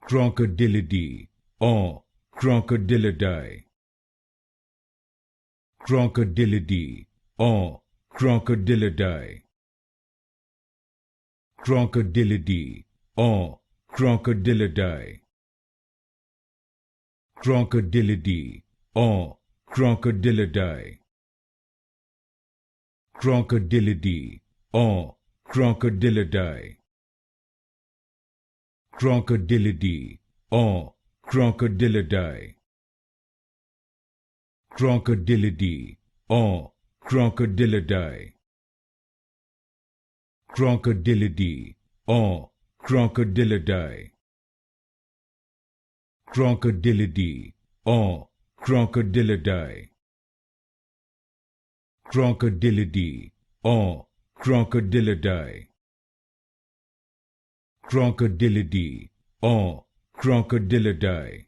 Crocodilidae or Crocodilidae. Crocodilidae or Crocodilidae. Crocodilidae or Crocodilidae. Crocodilidae or Crocodilidae. Crocodilidae or Crocodilidae. Crocodilidae or Crocodilidae. Crocodilidae or Crocodilidae. Crocodilidae or Crocodilidae. Crocodilidae or Crocodilidae. Crocodilidae or Crocodilidae. Crocodilidae or Crocodilidae.